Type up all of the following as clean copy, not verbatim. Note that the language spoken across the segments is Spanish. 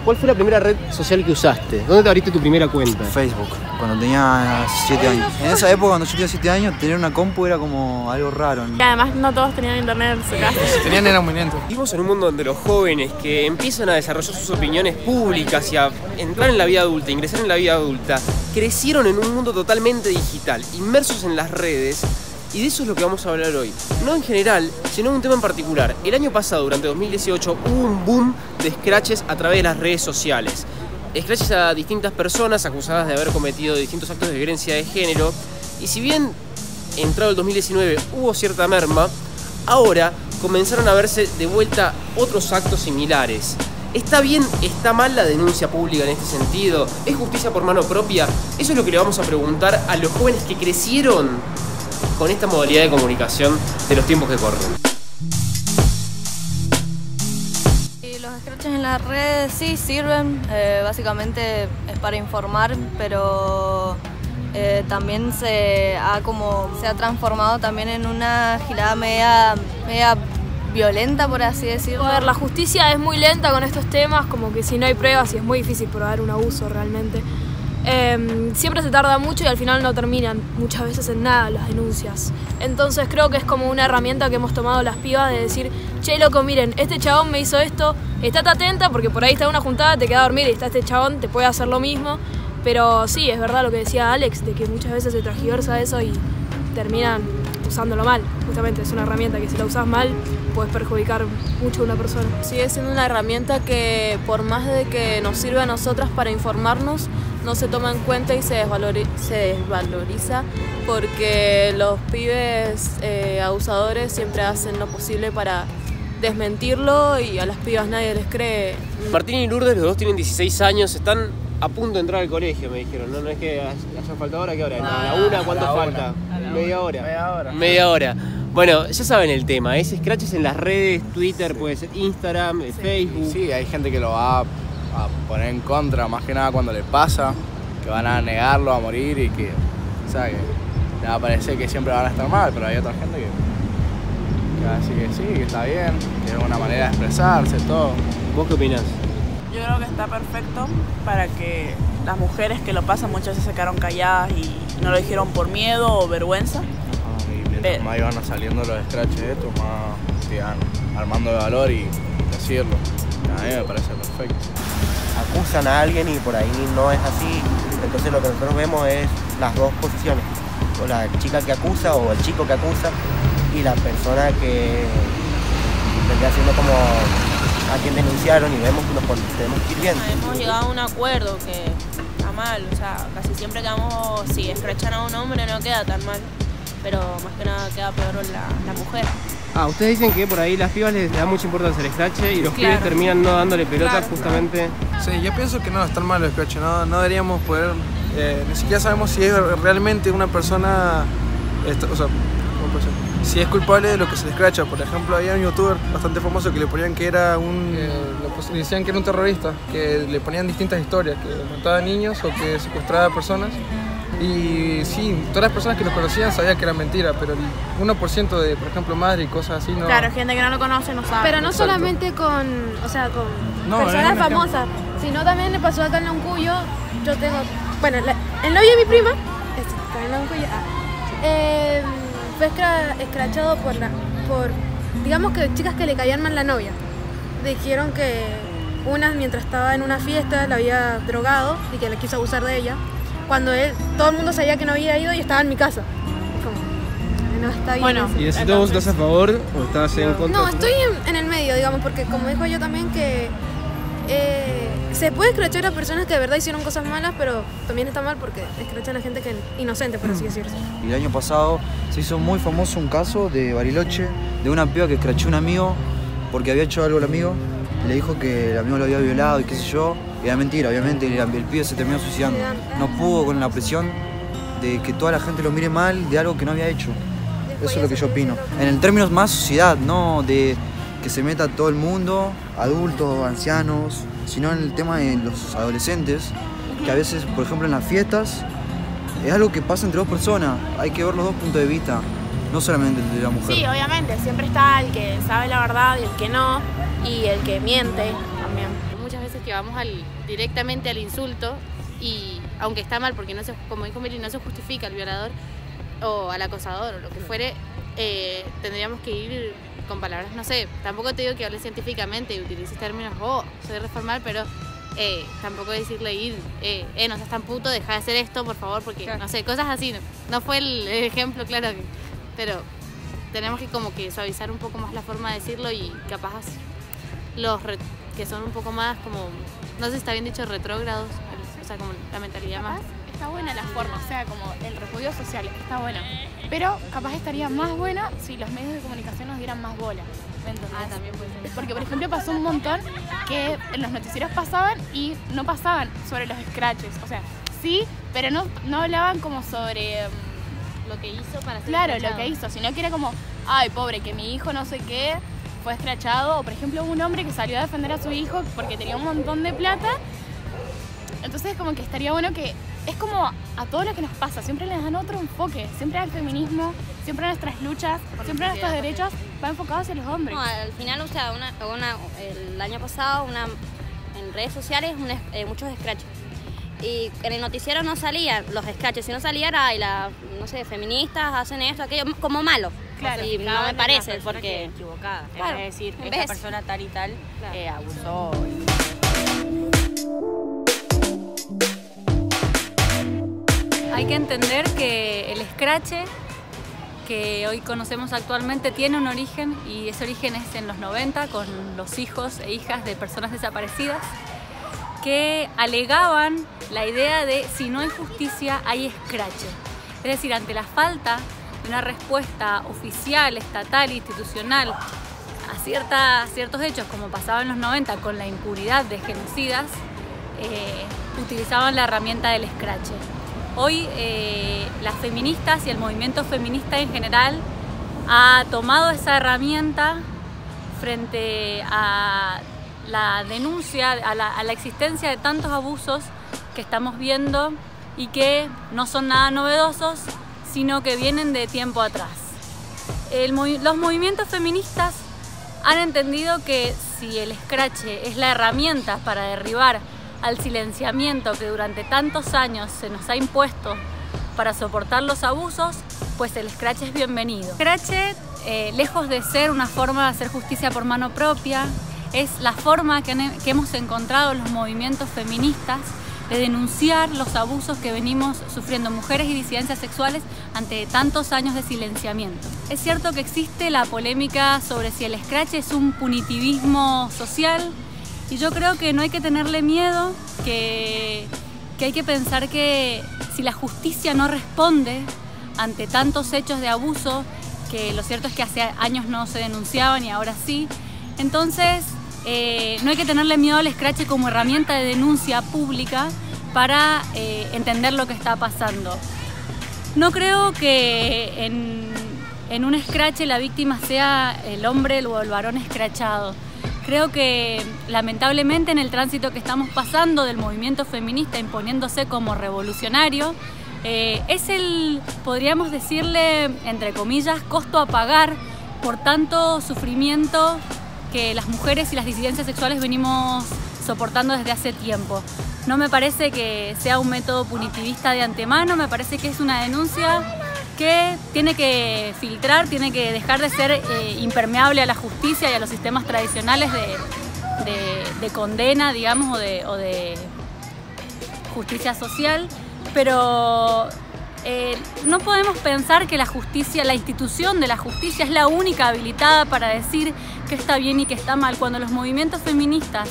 ¿cuál fue la primera red social que usaste? ¿Dónde te abriste tu primera cuenta? Facebook, cuando tenía 7 años. En esa época, cuando yo tenía 7 años, tener una compu era como algo raro. Y además no todos tenían internet en su casa. Si tenían era muy lento. Vivimos en un mundo donde los jóvenes que empiezan a desarrollar sus opiniones públicas y a entrar en la vida adulta, ingresar en la vida adulta, crecieron en un mundo totalmente digital, inmersos en las redes. Y de eso es lo que vamos a hablar hoy. No en general, sino en un tema en particular. El año pasado, durante 2018, hubo un boom de scratches a través de las redes sociales. Scratches a distintas personas acusadas de haber cometido distintos actos de violencia de género. Y si bien, entrado el 2019, hubo cierta merma, ahora comenzaron a verse de vuelta otros actos similares. ¿Está bien, está mal la denuncia pública en este sentido? ¿Es justicia por mano propia? Eso es lo que le vamos a preguntar a los jóvenes que crecieron con esta modalidad de comunicación de los tiempos que corren. Y los scratches en las redes sí sirven, básicamente es para informar, pero también se ha transformado también en una gilada media violenta, por así decirlo. A ver, la justicia es muy lenta con estos temas, como que si no hay pruebas y es muy difícil probar un abuso realmente. Siempre se tarda mucho y al final no terminan muchas veces en nada las denuncias. Entonces creo que es como una herramienta que hemos tomado las pibas de decir: che, loco, miren, este chabón me hizo esto, estate atenta porque por ahí está una juntada, te queda a dormir y está este chabón, te puede hacer lo mismo. Pero sí, es verdad lo que decía Alex, de que muchas veces se transgiversa eso y terminan usándolo mal. Justamente es una herramienta que si la usas mal puedes perjudicar mucho a una persona. Sigue siendo una herramienta que, por más de que nos sirve a nosotras para informarnos, no se toma en cuenta y se desvaloriza porque los pibes abusadores siempre hacen lo posible para desmentirlo y a las pibas nadie les cree. Martín y Lourdes, los dos tienen 16 años, están a punto de entrar al colegio, me dijeron. No es que haya faltado ahora, ¿qué hora? ¿A la una? ¿Cuánto falta? ¿Media hora? Media hora. Bueno, ya saben el tema, es scratches en las redes, Twitter, puede ser Instagram, Facebook. Sí, hay gente que lo va a poner en contra, más que nada cuando le pasa, que van a negarlo a morir y que, o sea, que le va a parecer que siempre van a estar mal, pero hay otra gente que va a decir que sí, que está bien, que es una manera de expresarse, todo. ¿Vos qué opinás? Yo creo que está perfecto para que las mujeres que lo pasan muchas veces se quedaron calladas y no lo dijeron por miedo o vergüenza. Y mientras más iban saliendo los scratches estos, más se iban armando de valor y decirlo. A mí me parece perfecto. Acusan a alguien y por ahí no es así, entonces lo que nosotros vemos es las dos posiciones, o la chica que acusa o el chico que acusa y la persona que vendría siendo como a quien denunciaron, y vemos que nos tenemos que ir bien. Hemos llegado a un acuerdo que está mal, o sea, casi siempre quedamos, si escrachan a un hombre no queda tan mal, pero más que nada queda peor la mujer. Ah, ustedes dicen que por ahí las pibas les da mucha importancia al scratch y los pibes terminan no dándole pelota justamente. Sí, yo pienso que no están mal los scratches, no deberíamos poder, ni siquiera sabemos si es realmente una persona, o sea, si es culpable de lo que se le escracha. Por ejemplo, había un youtuber bastante famoso que le ponían que era decían que era un terrorista, que le ponían distintas historias, que mataba a niños o que secuestraba a personas. Y sí, todas las personas que lo conocían sabían que era mentira, pero el 1% de, por ejemplo, madre y cosas así no... Claro, gente que no lo conoce no sabe. Pero no solamente con personas famosas, sino también le pasó acá en Loncuyo. Yo tengo... Bueno, el novio de mi prima, está en Loncuyo, fue escrachado por, digamos que chicas que le caían mal la novia. Dijeron que una, mientras estaba en una fiesta, la había drogado y que le quiso abusar de ella. Cuando todo el mundo sabía que no había ido y estaba en mi casa. Como, no está bien. Bueno, ¿y de vos estás a favor o estás en contra? No, estoy en el medio, digamos, porque como dijo yo también que se puede escrachar a personas que de verdad hicieron cosas malas, pero también está mal porque escrachan a gente que es inocente, por así decirse. Y el año pasado se hizo muy famoso un caso de Bariloche, de una piba que escrachó a un amigo porque había hecho algo al amigo, y le dijo que el amigo lo había violado y qué sé yo. Y era mentira, obviamente, el pibe se terminó suicidando. No pudo con la presión de que toda la gente lo mire mal de algo que no había hecho. Eso es lo que yo opino. En el términos más sociedad, no de que se meta todo el mundo, adultos, ancianos, sino en el tema de los adolescentes, que a veces, por ejemplo, en las fiestas, es algo que pasa entre dos personas. Hay que ver los dos puntos de vista, no solamente el de la mujer. Sí, obviamente, siempre está el que sabe la verdad y el que no, y el que miente también. Muchas veces que vamos directamente al insulto, y aunque está mal porque no se, como dijo Meli, no se justifica al violador o al acosador o lo que fuere, tendríamos que ir con palabras, no sé, tampoco te digo que hables científicamente y utilices términos, soy reformal, pero tampoco decirle no seas tan puto, deja de hacer esto, por favor, porque no sé, cosas así, no fue el ejemplo, claro, pero tenemos que como que suavizar un poco más la forma de decirlo, y capaz los que son un poco más como, no sé si está bien dicho, retrógrados, o sea, como la mentalidad más. Está buena la forma, o sea, como el repudio social, está bueno. Pero capaz estaría más bueno si los medios de comunicación nos dieran más bola. También puede ser. Porque, por ejemplo, pasó un montón que en los noticieros pasaban y no pasaban sobre los scratches. O sea, sí, pero no hablaban como sobre lo que hizo para ser claro, escrachado. Lo que hizo, sino que era como, ay, pobre, que mi hijo no sé qué fue escrachado. O, por ejemplo, un hombre que salió a defender a su hijo porque tenía un montón de plata. Entonces, como que estaría bueno que es como a todo lo que nos pasa, siempre les dan otro enfoque, siempre al feminismo, siempre a nuestras luchas, siempre a nuestros derechos, va enfocado hacia los hombres. No, al final, o sea, el año pasado en redes sociales muchos scratches. Y en el noticiero no salían los scratches, sino salían, no sé, feministas hacen esto, aquello, como malo. Claro. Y no me parece, porque... equivocada, claro, es decir, esta persona tal y tal abusó. Hay que entender que el escrache que hoy conocemos actualmente tiene un origen, y ese origen es en los 90 con los hijos e hijas de personas desaparecidas que alegaban la idea de si no hay justicia hay escrache. Es decir, ante la falta de una respuesta oficial, estatal, institucional a ciertos hechos, como pasaba en los 90 con la impunidad de genocidas, utilizaban la herramienta del escrache. Hoy las feministas y el movimiento feminista en general ha tomado esa herramienta frente a la denuncia, a la existencia de tantos abusos que estamos viendo y que no son nada novedosos, sino que vienen de tiempo atrás. Los movimientos feministas han entendido que si el escrache es la herramienta para derribar al silenciamiento que durante tantos años se nos ha impuesto para soportar los abusos, pues el escrache es bienvenido. El escrache, lejos de ser una forma de hacer justicia por mano propia, es la forma que hemos encontrado los movimientos feministas de denunciar los abusos que venimos sufriendo mujeres y disidencias sexuales ante tantos años de silenciamiento. Es cierto que existe la polémica sobre si el escrache es un punitivismo social, y yo creo que no hay que tenerle miedo, que hay que pensar que si la justicia no responde ante tantos hechos de abuso, que lo cierto es que hace años no se denunciaban y ahora sí, entonces no hay que tenerle miedo al escrache como herramienta de denuncia pública para entender lo que está pasando. No creo que en un escrache la víctima sea el hombre o el varón escrachado. Creo que lamentablemente en el tránsito que estamos pasando del movimiento feminista imponiéndose como revolucionario, es podríamos decirle, entre comillas, costo a pagar por tanto sufrimiento que las mujeres y las disidencias sexuales venimos soportando desde hace tiempo. No me parece que sea un método punitivista de antemano, me parece que es una denuncia que tiene que filtrar, tiene que dejar de ser impermeable a la justicia y a los sistemas tradicionales de condena, digamos, o de justicia social, pero no podemos pensar que la justicia, la institución de la justicia es la única habilitada para decir qué está bien y qué está mal. Cuando los movimientos feministas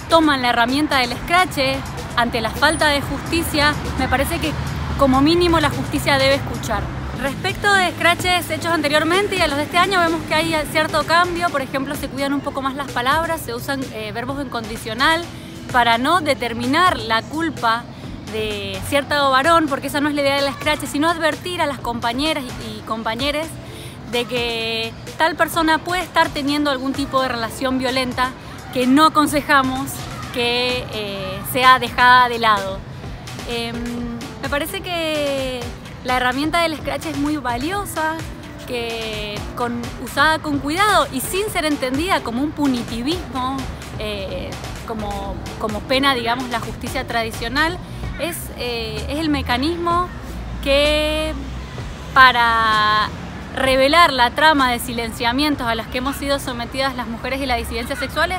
toman la herramienta del escrache ante la falta de justicia, me parece que como mínimo la justicia debe escuchar. Respecto de scratches hechos anteriormente y a los de este año, vemos que hay cierto cambio. Por ejemplo, se cuidan un poco más las palabras, se usan verbos en condicional para no determinar la culpa de cierto varón, porque esa no es la idea del scratch, sino advertir a las compañeras y compañeros de que tal persona puede estar teniendo algún tipo de relación violenta que no aconsejamos que sea dejada de lado. Me parece que la herramienta del scratch es muy valiosa, que usada con cuidado y sin ser entendida como un punitivismo, como pena, digamos, la justicia tradicional, es el mecanismo que para revelar la trama de silenciamientos a las que hemos sido sometidas las mujeres y las disidencias sexuales